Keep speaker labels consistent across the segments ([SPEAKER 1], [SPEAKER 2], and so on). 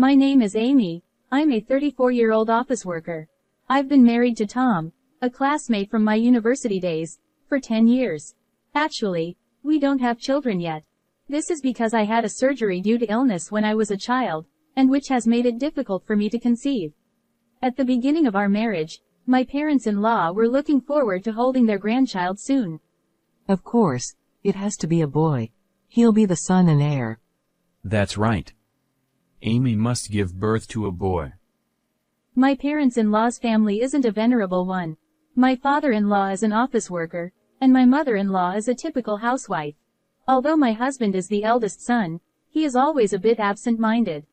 [SPEAKER 1] My name is Amy. I'm a 34-year-old office worker. I've been married to Tom, a classmate from my university days, for 10 years. Actually, we don't have children yet. This is because I had a surgery due to illness when I was a child, and which has made it difficult for me to conceive. At the beginning of our marriage, my parents-in-law were looking forward to holding their grandchild soon.
[SPEAKER 2] Of course, it has to be a boy. He'll be the son and heir.
[SPEAKER 3] That's right. Amy must give birth to a boy.
[SPEAKER 1] My parents-in-law's family isn't a venerable one. My father-in-law is an office worker, and my mother-in-law is a typical housewife. Although my husband is the eldest son, he is always a bit absent-minded.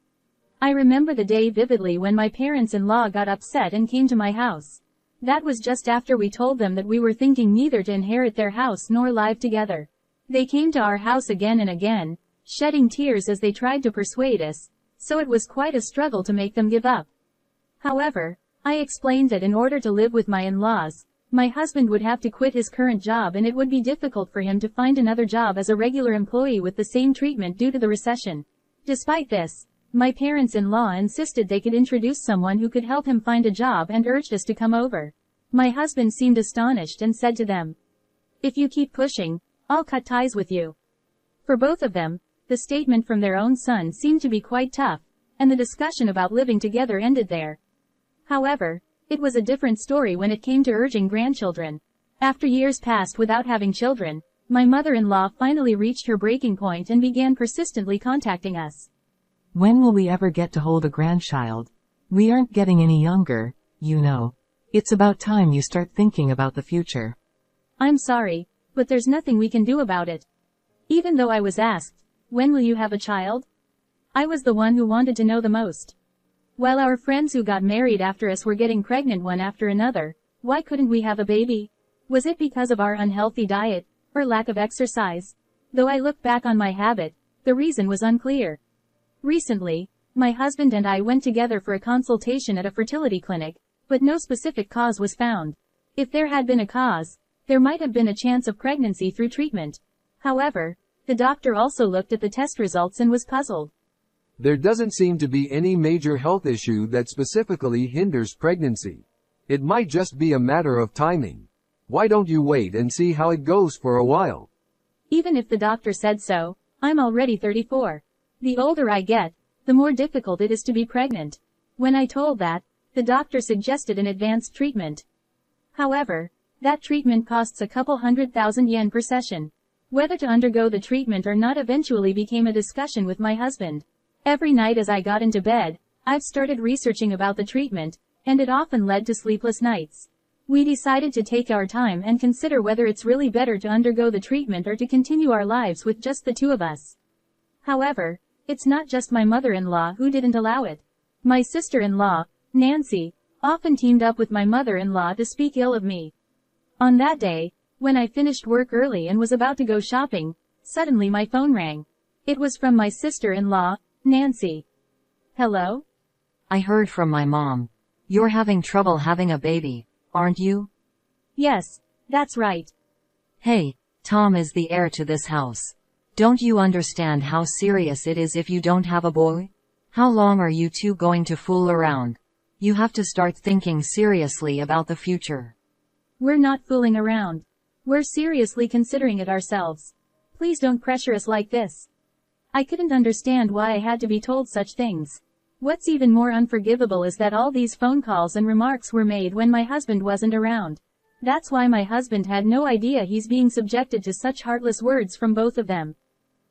[SPEAKER 1] I remember the day vividly when my parents-in-law got upset and came to my house. That was just after we told them that we were thinking neither to inherit their house nor live together. They came to our house again and again, shedding tears as they tried to persuade us, so it was quite a struggle to make them give up. However, I explained that in order to live with my in-laws, my husband would have to quit his current job and it would be difficult for him to find another job as a regular employee with the same treatment due to the recession. Despite this, my parents-in-law insisted they could introduce someone who could help him find a job and urged us to come over. My husband seemed astonished and said to them, "If you keep pushing, I'll cut ties with you." For both of them, the statement from their own son seemed to be quite tough, and the discussion about living together ended there. However, it was a different story when it came to urging grandchildren. After years passed without having children, my mother-in-law finally reached her breaking point and began persistently contacting us.
[SPEAKER 2] When will we ever get to hold a grandchild? We aren't getting any younger, you know. It's about time you start thinking about the future.
[SPEAKER 1] I'm sorry, but there's nothing we can do about it. Even though I was asked, "When will you have a child?" I was the one who wanted to know the most. While our friends who got married after us were getting pregnant one after another, why couldn't we have a baby? Was it because of our unhealthy diet, or lack of exercise? Though I look back on my habit, the reason was unclear. Recently, my husband and I went together for a consultation at a fertility clinic, but no specific cause was found. If there had been a cause, there might have been a chance of pregnancy through treatment. However, the doctor also looked at the test results and was puzzled.
[SPEAKER 4] There doesn't seem to be any major health issue that specifically hinders pregnancy. It might just be a matter of timing. Why don't you wait and see how it goes for a while?
[SPEAKER 1] Even if the doctor said so, I'm already 34. The older I get, the more difficult it is to be pregnant. When I told that, the doctor suggested an advanced treatment. However, that treatment costs a couple $100,000 per session. Whether to undergo the treatment or not eventually became a discussion with my husband. Every night as I got into bed, I've started researching about the treatment, and it often led to sleepless nights. We decided to take our time and consider whether it's really better to undergo the treatment or to continue our lives with just the two of us. However, it's not just my mother-in-law who didn't allow it. My sister-in-law, Nancy, often teamed up with my mother-in-law to speak ill of me. On that day, when I finished work early and was about to go shopping, suddenly my phone rang. It was from my sister-in-law, Nancy. Hello?
[SPEAKER 5] I heard from my mom. You're having trouble having a baby, aren't you?
[SPEAKER 1] Yes, that's right.
[SPEAKER 5] Hey, Tom is the heir to this house. Don't you understand how serious it is if you don't have a boy? How long are you two going to fool around? You have to start thinking seriously about the future.
[SPEAKER 1] We're not fooling around. We're seriously considering it ourselves. Please don't pressure us like this. I couldn't understand why I had to be told such things. What's even more unforgivable is that all these phone calls and remarks were made when my husband wasn't around. That's why my husband had no idea he's being subjected to such heartless words from both of them.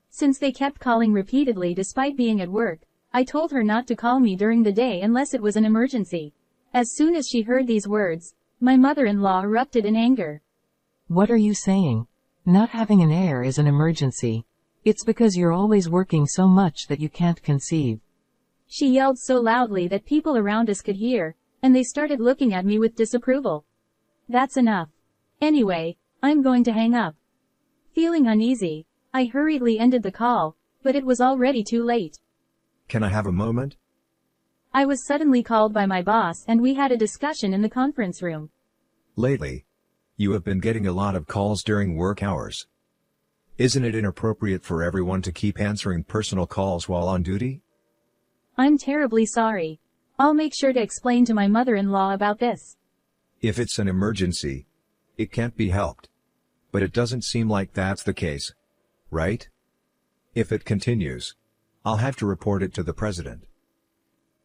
[SPEAKER 1] Since they kept calling repeatedly despite being at work, I told her not to call me during the day unless it was an emergency. As soon as she heard these words, my mother-in-law erupted in anger.
[SPEAKER 2] What are you saying? Not having an heir is an emergency. It's because you're always working so much that you can't conceive.
[SPEAKER 1] She yelled so loudly that people around us could hear, and they started looking at me with disapproval. That's enough. Anyway, I'm going to hang up. Feeling uneasy, I hurriedly ended the call, but it was already too late.
[SPEAKER 6] Can I have a moment?
[SPEAKER 1] I was suddenly called by my boss and we had a discussion in the conference room.
[SPEAKER 6] Lately, you have been getting a lot of calls during work hours. Isn't it inappropriate for everyone to keep answering personal calls while on duty?
[SPEAKER 1] I'm terribly sorry. I'll make sure to explain to my mother-in-law about this.
[SPEAKER 6] If it's an emergency, it can't be helped. But it doesn't seem like that's the case. Right? If it continues, I'll have to report it to the president.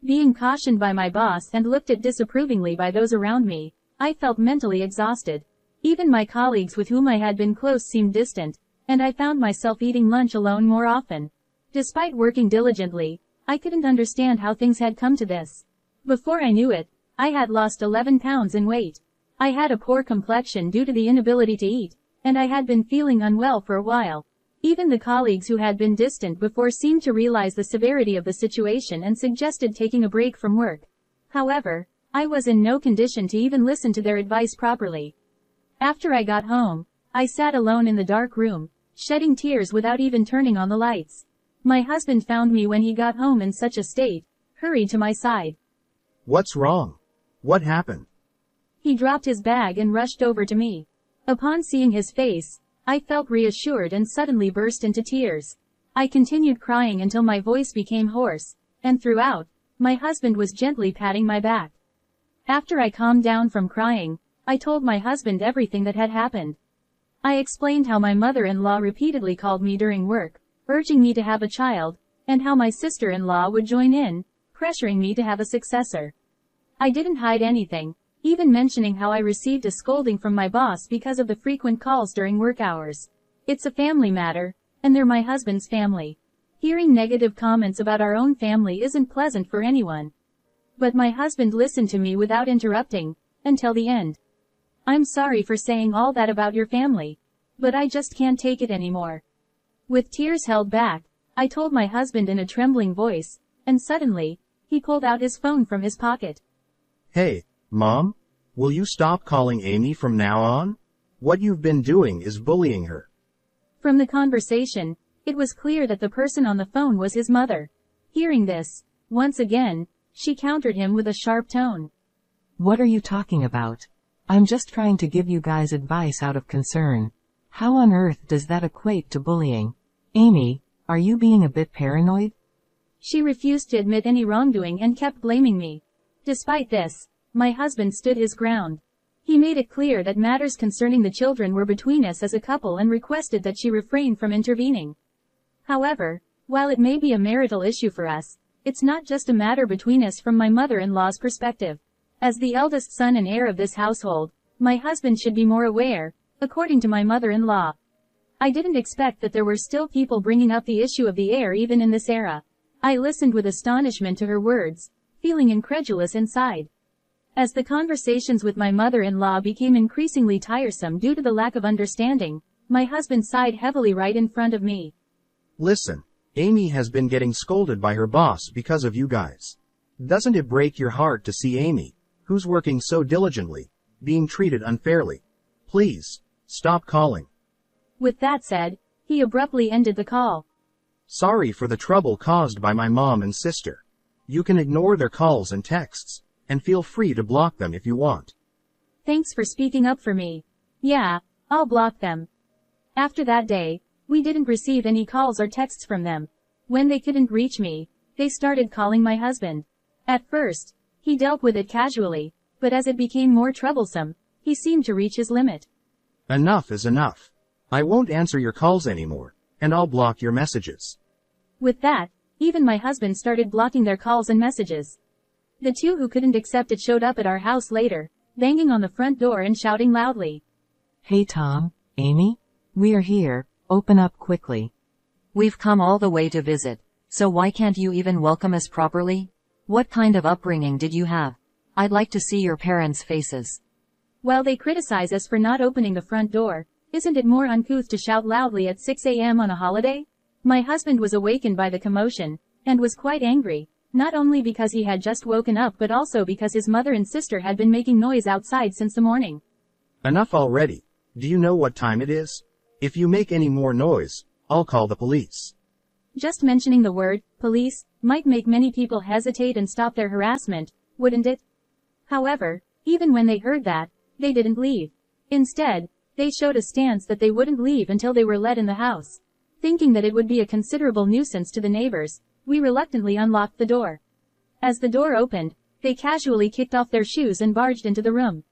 [SPEAKER 1] Being cautioned by my boss and looked at disapprovingly by those around me, I felt mentally exhausted. Even my colleagues with whom I had been close seemed distant, and I found myself eating lunch alone more often. Despite working diligently, I couldn't understand how things had come to this. Before I knew it, I had lost 11 pounds in weight. I had a poor complexion due to the inability to eat, and I had been feeling unwell for a while. Even the colleagues who had been distant before seemed to realize the severity of the situation and suggested taking a break from work. However, I was in no condition to even listen to their advice properly. After I got home, I sat alone in the dark room, shedding tears without even turning on the lights. My husband found me when he got home in such a state, hurried to my side.
[SPEAKER 7] What's wrong? What happened?
[SPEAKER 1] He dropped his bag and rushed over to me. Upon seeing his face, I felt reassured and suddenly burst into tears. I continued crying until my voice became hoarse, and throughout, my husband was gently patting my back. After I calmed down from crying, I told my husband everything that had happened. I explained how my mother-in-law repeatedly called me during work, urging me to have a child, and how my sister-in-law would join in, pressuring me to have a successor. I didn't hide anything, even mentioning how I received a scolding from my boss because of the frequent calls during work hours. It's a family matter, and they're my husband's family. Hearing negative comments about our own family isn't pleasant for anyone. But my husband listened to me without interrupting, until the end. I'm sorry for saying all that about your family, but I just can't take it anymore. With tears held back, I told my husband in a trembling voice, and suddenly, he pulled out his phone from his pocket.
[SPEAKER 7] Hey, Mom? Will you stop calling Amy from now on? What you've been doing is bullying her.
[SPEAKER 1] From the conversation, it was clear that the person on the phone was his mother. Hearing this, once again, she countered him with a sharp tone.
[SPEAKER 2] What are you talking about? I'm just trying to give you guys advice out of concern. How on earth does that equate to bullying? Amy, are you being a bit paranoid?
[SPEAKER 1] She refused to admit any wrongdoing and kept blaming me. Despite this, my husband stood his ground. He made it clear that matters concerning the children were between us as a couple and requested that she refrain from intervening. However, while it may be a marital issue for us, it's not just a matter between us from my mother-in-law's perspective. As the eldest son and heir of this household, my husband should be more aware, according to my mother-in-law. I didn't expect that there were still people bringing up the issue of the heir even in this era. I listened with astonishment to her words, feeling incredulous inside. As the conversations with my mother-in-law became increasingly tiresome due to the lack of understanding, my husband sighed heavily right in front of me.
[SPEAKER 7] Listen, Amy has been getting scolded by her boss because of you guys. Doesn't it break your heart to see Amy, who's working so diligently, being treated unfairly? Please, stop calling.
[SPEAKER 1] With that said, he abruptly ended the call.
[SPEAKER 7] Sorry for the trouble caused by my mom and sister. You can ignore their calls and texts, and feel free to block them if you want.
[SPEAKER 1] Thanks for speaking up for me. Yeah, I'll block them. After that day, we didn't receive any calls or texts from them. When they couldn't reach me, they started calling my husband. At first, he dealt with it casually, but as it became more troublesome, he seemed to reach his limit.
[SPEAKER 7] Enough is enough. I won't answer your calls anymore, and I'll block your messages.
[SPEAKER 1] With that, even my husband started blocking their calls and messages. The two who couldn't accept it showed up at our house later, banging on the front door and shouting loudly.
[SPEAKER 2] Hey Tom, Amy? We are here, open up quickly.
[SPEAKER 5] We've come all the way to visit, so why can't you even welcome us properly? What kind of upbringing did you have? I'd like to see your parents' faces.
[SPEAKER 1] While they criticize us for not opening the front door, isn't it more uncouth to shout loudly at 6 a.m. on a holiday? My husband was awakened by the commotion, and was quite angry, not only because he had just woken up but also because his mother and sister had been making noise outside since the morning.
[SPEAKER 7] Enough already. Do you know what time it is? If you make any more noise, I'll call the police.
[SPEAKER 1] Just mentioning the word, police, might make many people hesitate and stop their harassment, wouldn't it? However, even when they heard that, they didn't leave. Instead, they showed a stance that they wouldn't leave until they were let in the house. Thinking that it would be a considerable nuisance to the neighbors, we reluctantly unlocked the door. As the door opened, they casually kicked off their shoes and barged into the room.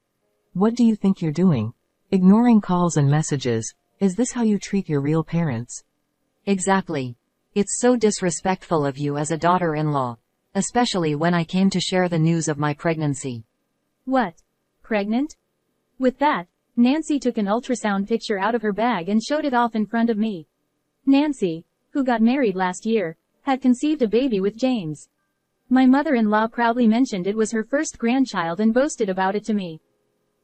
[SPEAKER 2] What do you think you're doing? Ignoring calls and messages. Is this how you treat your real parents?
[SPEAKER 5] Exactly. It's so disrespectful of you as a daughter-in-law. Especially when I came to share the news of my pregnancy.
[SPEAKER 1] What? Pregnant? With that, Nancy took an ultrasound picture out of her bag and showed it off in front of me. Nancy, who got married last year, had conceived a baby with James. My mother-in-law proudly mentioned it was her first grandchild and boasted about it to me.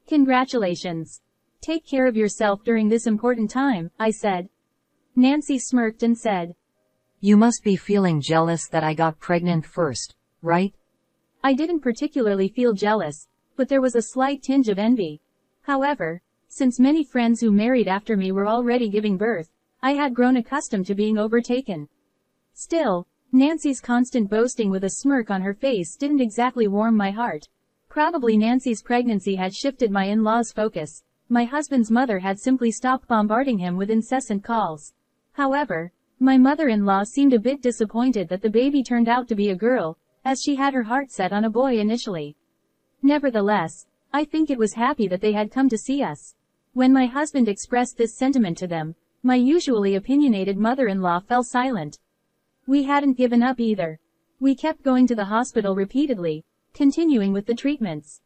[SPEAKER 1] Congratulations. Take care of yourself during this important time, I said. Nancy smirked and said,
[SPEAKER 5] You must be feeling jealous that I got pregnant first, right?
[SPEAKER 1] I didn't particularly feel jealous, but there was a slight tinge of envy. However, since many friends who married after me were already giving birth, I had grown accustomed to being overtaken. Still, Nancy's constant boasting with a smirk on her face didn't exactly warm my heart. Probably Nancy's pregnancy had shifted my in-laws' focus. My husband's mother had simply stopped bombarding him with incessant calls. However, my mother-in-law seemed a bit disappointed that the baby turned out to be a girl, as she had her heart set on a boy initially. Nevertheless, I think it was happy that they had come to see us. When my husband expressed this sentiment to them, my usually opinionated mother-in-law fell silent. We hadn't given up either. We kept going to the hospital repeatedly, continuing with the treatments.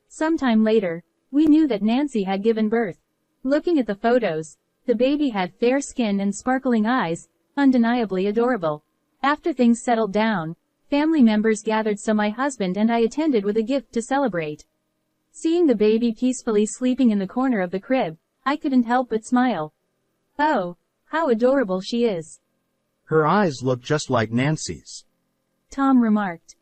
[SPEAKER 1] Sometime later, we knew that Nancy had given birth. Looking at the photos, the baby had fair skin and sparkling eyes, undeniably adorable. After things settled down, family members gathered so my husband and I attended with a gift to celebrate. Seeing the baby peacefully sleeping in the corner of the crib, I couldn't help but smile. Oh, how adorable she is.
[SPEAKER 7] Her eyes look just like Nancy's.
[SPEAKER 1] Tom remarked.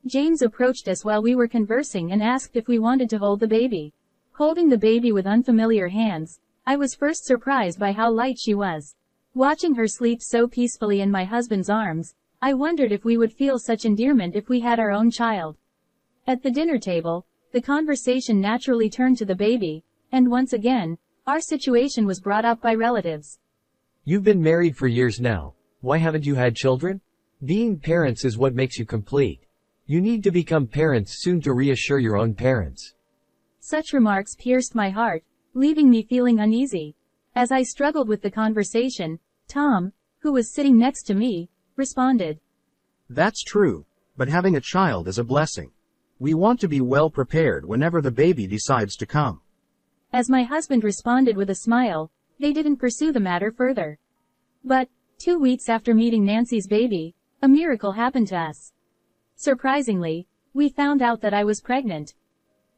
[SPEAKER 1] James approached us while we were conversing and asked if we wanted to hold the baby. Holding the baby with unfamiliar hands, I was first surprised by how light she was. Watching her sleep so peacefully in my husband's arms, I wondered if we would feel such endearment if we had our own child. At the dinner table, the conversation naturally turned to the baby, and once again, our situation was brought up by relatives.
[SPEAKER 4] You've been married for years now. Why haven't you had children? Being parents is what makes you complete. You need to become parents soon to reassure your own parents.
[SPEAKER 1] Such remarks pierced my heart, leaving me feeling uneasy. As I struggled with the conversation, Tom, who was sitting next to me, responded.
[SPEAKER 7] That's true, but having a child is a blessing. We want to be well prepared whenever the baby decides to come.
[SPEAKER 1] As my husband responded with a smile, they didn't pursue the matter further. But, 2 weeks after meeting Nancy's baby, a miracle happened to us. Surprisingly, we found out that I was pregnant.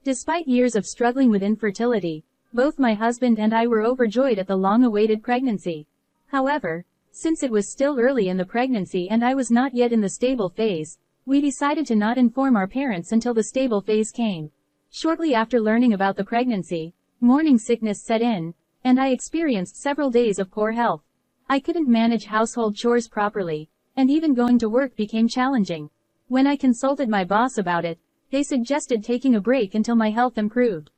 [SPEAKER 1] Despite years of struggling with infertility, both my husband and I were overjoyed at the long-awaited pregnancy. However, since it was still early in the pregnancy and I was not yet in the stable phase, we decided to not inform our parents until the stable phase came. Shortly after learning about the pregnancy, morning sickness set in, and I experienced several days of poor health. I couldn't manage household chores properly, and even going to work became challenging. When I consulted my boss about it, they suggested taking a break until my health improved.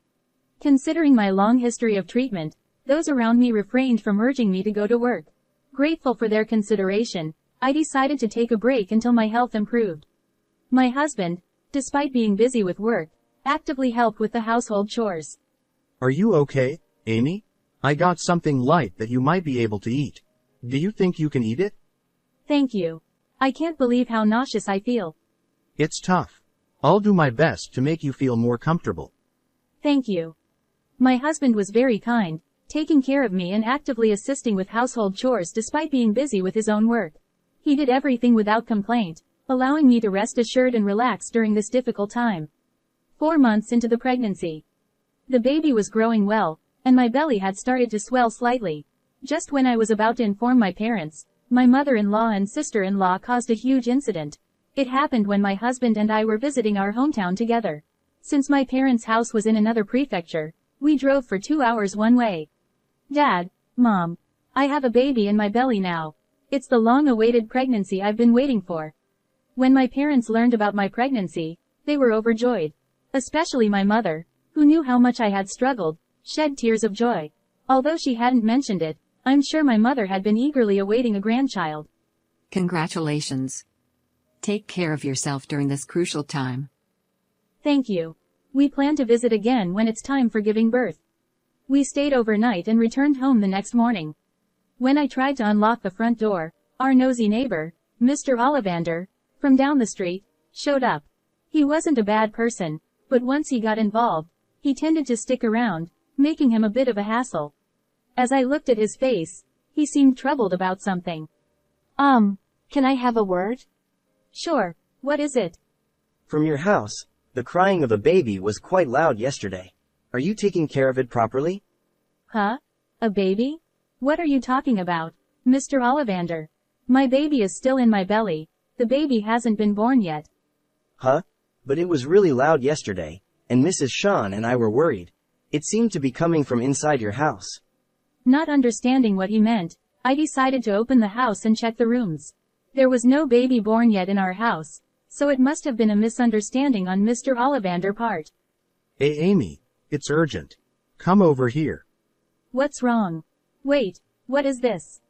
[SPEAKER 1] Considering my long history of treatment, those around me refrained from urging me to go to work. Grateful for their consideration, I decided to take a break until my health improved. My husband, despite being busy with work, actively helped with the household chores.
[SPEAKER 7] Are you okay, Amy? I got something light that you might be able to eat. Do you think you can eat it?
[SPEAKER 1] Thank you. I can't believe how nauseous I feel.
[SPEAKER 7] It's tough. I'll do my best to make you feel more comfortable.
[SPEAKER 1] Thank you. My husband was very kind, taking care of me and actively assisting with household chores despite being busy with his own work. He did everything without complaint, allowing me to rest assured and relax during this difficult time. 4 months into the pregnancy. The baby was growing well, and my belly had started to swell slightly. Just when I was about to inform my parents, my mother-in-law and sister-in-law caused a huge incident. It happened when my husband and I were visiting our hometown together. Since my parents' house was in another prefecture, we drove for 2 hours one way. Dad, Mom, I have a baby in my belly now. It's the long-awaited pregnancy I've been waiting for. When my parents learned about my pregnancy, they were overjoyed. Especially my mother, who knew how much I had struggled, shed tears of joy. Although she hadn't mentioned it, I'm sure my mother had been eagerly awaiting a grandchild.
[SPEAKER 5] Congratulations.
[SPEAKER 8] Take care of yourself during this crucial time.
[SPEAKER 1] Thank you. We plan to visit again when it's time for giving birth. We stayed overnight and returned home the next morning. When I tried to unlock the front door, our nosy neighbor, Mr. Ollivander, from down the street, showed up. He wasn't a bad person, but once he got involved, he tended to stick around, making him a bit of a hassle. As I looked at his face, he seemed troubled about something.
[SPEAKER 9] Can I have a word?
[SPEAKER 1] Sure, what is it?
[SPEAKER 9] From your house, the crying of a baby was quite loud yesterday. Are you taking care of it properly?
[SPEAKER 1] Huh? A baby? What are you talking about, Mr. Ollivander? My baby is still in my belly. The baby hasn't been born yet.
[SPEAKER 9] Huh? But it was really loud yesterday, and Mrs. Sean and I were worried. It seemed to be coming from inside your house.
[SPEAKER 1] Not understanding what he meant, I decided to open the house and check the rooms. There was no baby born yet in our house, so it must have been a misunderstanding on Mr. Ollivander's part.
[SPEAKER 7] Hey Amy, it's urgent. Come over here.
[SPEAKER 1] What's wrong? Wait, what is this?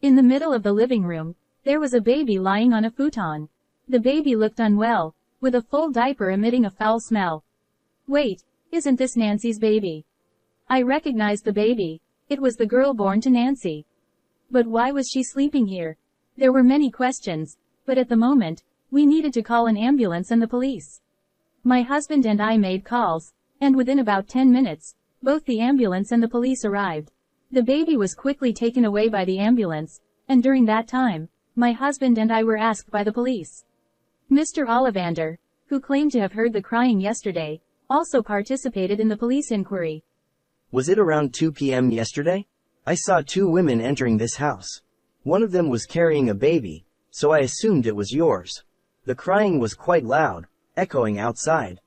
[SPEAKER 1] In the middle of the living room, there was a baby lying on a futon. The baby looked unwell, with a full diaper emitting a foul smell. Wait, isn't this Nancy's baby? I recognized the baby. It was the girl born to Nancy. But why was she sleeping here? There were many questions, but at the moment, we needed to call an ambulance and the police. My husband and I made calls, and within about 10 minutes, both the ambulance and the police arrived. The baby was quickly taken away by the ambulance, and during that time, my husband and I were asked by the police. Mr. Ollivander, who claimed to have heard the crying yesterday, also participated in the police inquiry.
[SPEAKER 9] Was it around 2 p.m. yesterday? I saw 2 women entering this house. One of them was carrying a baby, so I assumed it was yours. The crying was quite loud, echoing outside.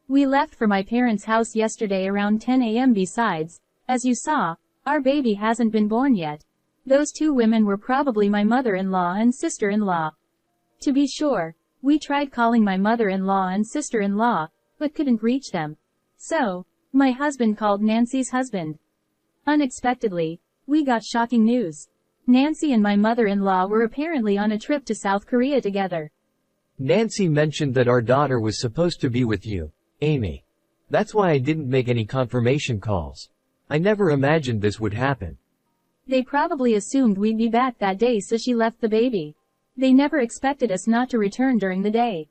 [SPEAKER 1] We left for my parents' house yesterday around 10 a.m. Besides, as you saw, our baby hasn't been born yet. Those 2 women were probably my mother-in-law and sister-in-law. To be sure, we tried calling my mother-in-law and sister-in-law, but couldn't reach them. So, my husband called Nancy's husband. Unexpectedly, we got shocking news. Nancy and my mother-in-law were apparently on a trip to South Korea together.
[SPEAKER 10] Nancy mentioned that our daughter was supposed to be with you, Amy. That's why I didn't make any confirmation calls. I never imagined this would happen.
[SPEAKER 1] They probably assumed we'd be back that day, so she left the baby. They never expected us not to return during the day.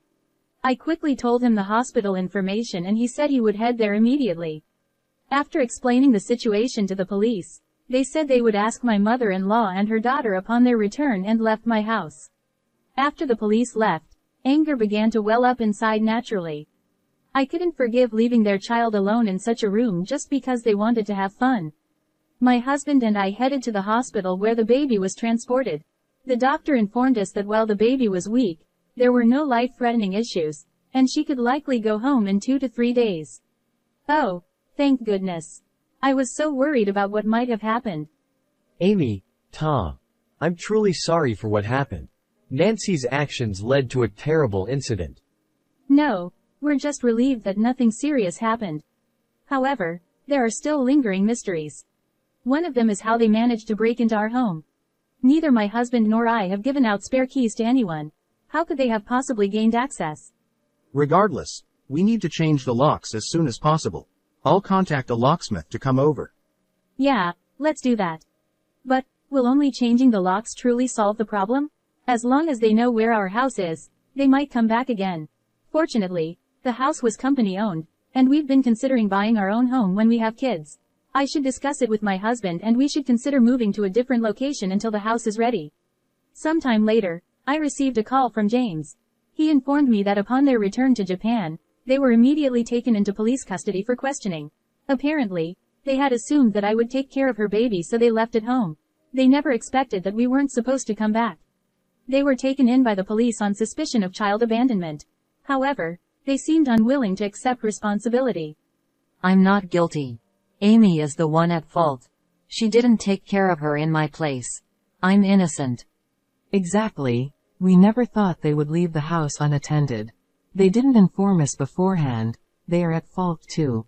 [SPEAKER 1] I quickly told him the hospital information and he said he would head there immediately. After explaining the situation to the police, they said they would ask my mother-in-law and her daughter upon their return and left my house. After the police left, anger began to well up inside naturally. I couldn't forgive leaving their child alone in such a room just because they wanted to have fun. My husband and I headed to the hospital where the baby was transported. The doctor informed us that while the baby was weak, there were no life-threatening issues, and she could likely go home in 2 to 3 days. Oh, thank goodness. I was so worried about what might have happened.
[SPEAKER 10] Amy, Tom, I'm truly sorry for what happened. Nancy's actions led to a terrible incident.
[SPEAKER 1] No, we're just relieved that nothing serious happened. However, there are still lingering mysteries. One of them is how they managed to break into our home. Neither my husband nor I have given out spare keys to anyone. How could they have possibly gained access?
[SPEAKER 7] Regardless, we need to change the locks as soon as possible. I'll contact a locksmith to come over.
[SPEAKER 1] Yeah, let's do that. But, will only changing the locks truly solve the problem? As long as they know where our house is, they might come back again. Fortunately, the house was company-owned, and we've been considering buying our own home when we have kids. I should discuss it with my husband and we should consider moving to a different location until the house is ready. Sometime later, I received a call from James. He informed me that upon their return to Japan, they were immediately taken into police custody for questioning. Apparently, they had assumed that I would take care of her baby, so they left at home. They never expected that we weren't supposed to come back. They were taken in by the police on suspicion of child abandonment. However, they seemed unwilling to accept responsibility.
[SPEAKER 5] I'm not guilty. Amy is the one at fault. She didn't take care of her in my place. I'm innocent.
[SPEAKER 2] Exactly. We never thought they would leave the house unattended. They didn't inform us beforehand. They are at fault too.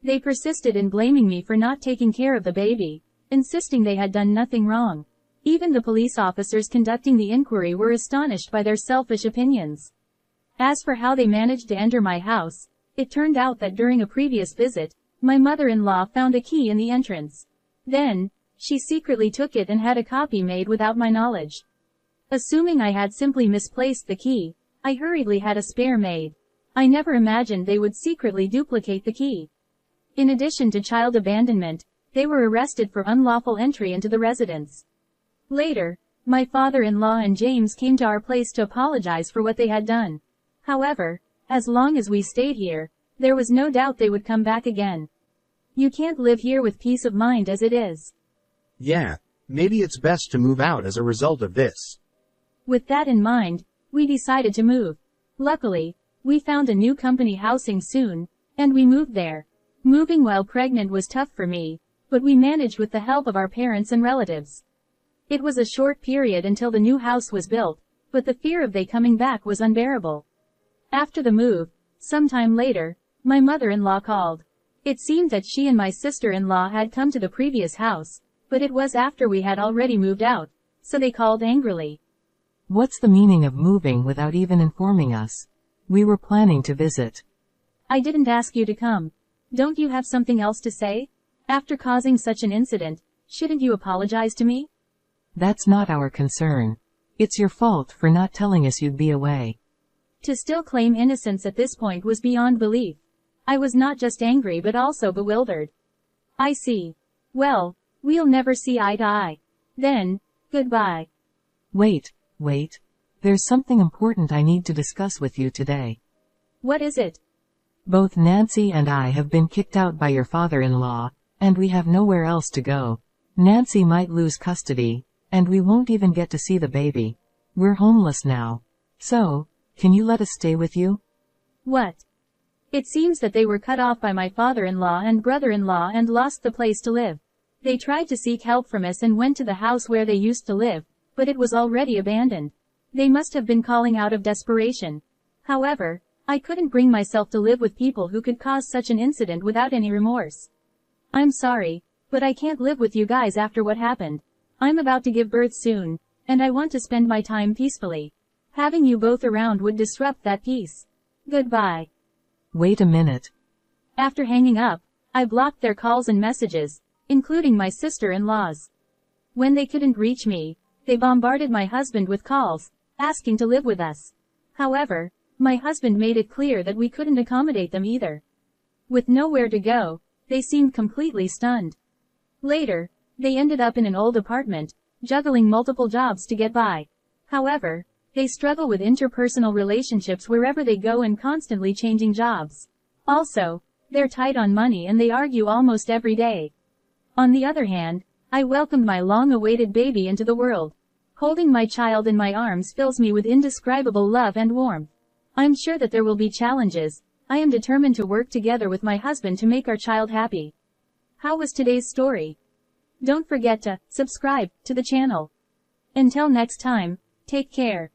[SPEAKER 1] They persisted in blaming me for not taking care of the baby, insisting they had done nothing wrong. Even the police officers conducting the inquiry were astonished by their selfish opinions. As for how they managed to enter my house, it turned out that during a previous visit, my mother-in-law found a key in the entrance. Then, she secretly took it and had a copy made without my knowledge. Assuming I had simply misplaced the key, I hurriedly had a spare made. I never imagined they would secretly duplicate the key. In addition to child abandonment, they were arrested for unlawful entry into the residence. Later, my father-in-law and James came to our place to apologize for what they had done. However, as long as we stayed here, there was no doubt they would come back again. You can't live here with peace of mind as it is.
[SPEAKER 7] Yeah, maybe it's best to move out as a result of this.
[SPEAKER 1] With that in mind, we decided to move. Luckily, we found a new company housing soon, and we moved there. Moving while pregnant was tough for me, but we managed with the help of our parents and relatives. It was a short period until the new house was built, but the fear of they coming back was unbearable. After the move, sometime later, my mother-in-law called. It seemed that she and my sister-in-law had come to the previous house, but it was after we had already moved out, so they called angrily.
[SPEAKER 2] What's the meaning of moving without even informing us? We were planning to visit.
[SPEAKER 1] I didn't ask you to come. Don't you have something else to say? After causing such an incident, shouldn't you apologize to me?
[SPEAKER 2] That's not our concern. It's your fault for not telling us you'd be away.
[SPEAKER 1] To still claim innocence at this point was beyond belief. I was not just angry but also bewildered. I see. Well, we'll never see eye to eye. Then, goodbye.
[SPEAKER 2] Wait. There's something important I need to discuss with you today.
[SPEAKER 1] What is it?
[SPEAKER 2] Both Nancy and I have been kicked out by your father-in-law, and we have nowhere else to go. Nancy might lose custody, and we won't even get to see the baby. We're homeless now. So, can you let us stay with you?
[SPEAKER 1] What? It seems that they were cut off by my father-in-law and brother-in-law and lost the place to live. They tried to seek help from us and went to the house where they used to live, but it was already abandoned. They must have been calling out of desperation. However, I couldn't bring myself to live with people who could cause such an incident without any remorse. I'm sorry, but I can't live with you guys after what happened. I'm about to give birth soon, and I want to spend my time peacefully. Having you both around would disrupt that peace. Goodbye.
[SPEAKER 2] Wait a minute.
[SPEAKER 1] After hanging up, I blocked their calls and messages, including my sister-in-law's. When they couldn't reach me, they bombarded my husband with calls, asking to live with us. However, my husband made it clear that we couldn't accommodate them either. With nowhere to go, they seemed completely stunned. Later, they ended up in an old apartment, juggling multiple jobs to get by. However, they struggle with interpersonal relationships wherever they go and constantly changing jobs. Also, they're tight on money and they argue almost every day. On the other hand, I welcomed my long-awaited baby into the world. Holding my child in my arms fills me with indescribable love and warmth. I'm sure that there will be challenges. I am determined to work together with my husband to make our child happy. How was today's story? Don't forget to subscribe to the channel. Until next time, take care.